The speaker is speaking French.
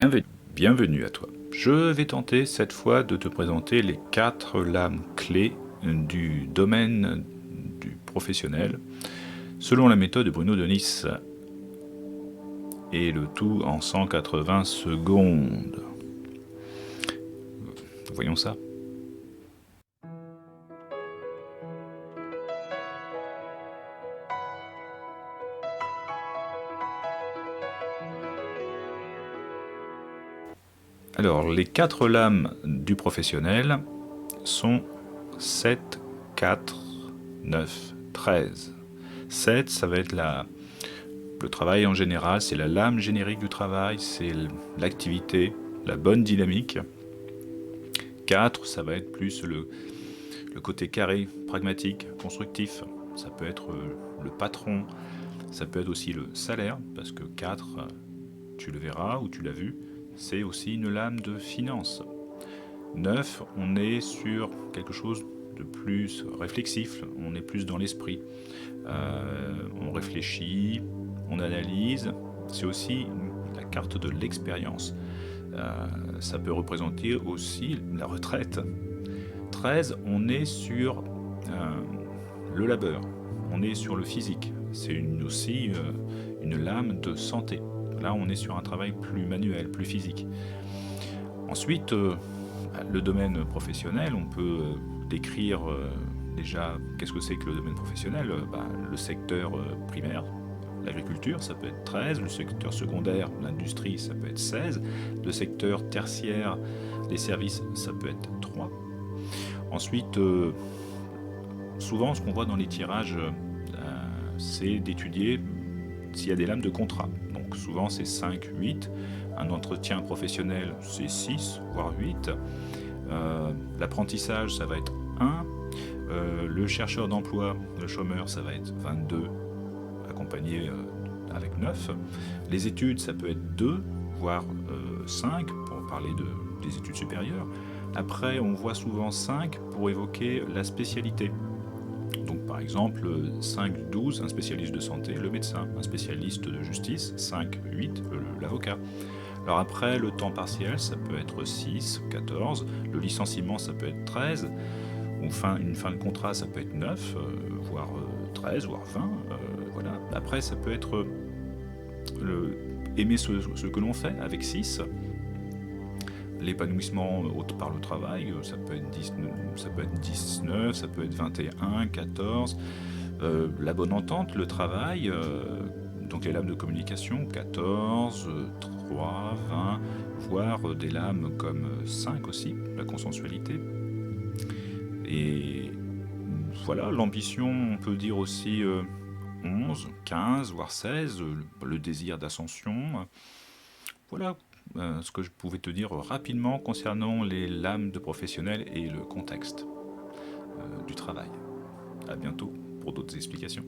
Bienvenue, bienvenue à toi. Je vais tenter cette fois de te présenter les 4 lames clés du domaine du professionnel selon la méthode de Bruno de Nice, et le tout en 180 secondes. Voyons ça. Alors, les 4 lames du professionnel sont 7, 4, 9, 13. 7, ça va être le travail en général, c'est la lame générique du travail, c'est l'activité, la bonne dynamique. 4, ça va être plus le côté carré, pragmatique, constructif. Ça peut être le patron, ça peut être aussi le salaire, parce que 4, tu le verras ou tu l'as vu, c'est aussi une lame de finance. 9, on est sur quelque chose de plus réflexif, on est plus dans l'esprit. On réfléchit, on analyse, c'est aussi la carte de l'expérience. Ça peut représenter aussi la retraite. 13, on est sur le labeur, on est sur le physique, c'est aussi une lame de santé. Là, on est sur un travail plus manuel, plus physique. Ensuite, le domaine professionnel, on peut décrire déjà qu'est-ce que c'est que le domaine professionnel. Le secteur primaire, l'agriculture, ça peut être 13, le secteur secondaire, l'industrie, ça peut être 16, le secteur tertiaire, les services, ça peut être 3. Ensuite, souvent, ce qu'on voit dans les tirages, c'est d'étudier s'il y a des lames de contrat. Donc souvent, c'est 5, 8. Un entretien professionnel, c'est 6, voire 8. L'apprentissage, ça va être 1. Le chercheur d'emploi, le chômeur, ça va être 22, accompagné avec 9. Les études, ça peut être 2, voire 5, pour parler des études supérieures. Après, on voit souvent 5 pour évoquer la spécialité. Donc par exemple, 5, 12, un spécialiste de santé, le médecin, un spécialiste de justice, 5, 8, l'avocat. Alors après, le temps partiel, ça peut être 6, 14, le licenciement, ça peut être 13, ou une fin de contrat, ça peut être 9, voire 13, voire 20. Voilà. Après, ça peut être aimer ce que l'on fait, avec 6. L'épanouissement par le travail, ça peut être 19, ça peut être 21, 14. La bonne entente, le travail, donc les lames de communication, 14, 3, 20, voire des lames comme 5 aussi, la consensualité. Et voilà, l'ambition, on peut dire aussi 11, 15, voire 16, le désir d'ascension. Voilà ce que je pouvais te dire rapidement concernant les lames de professionnels et le contexte du travail. À bientôt pour d'autres explications.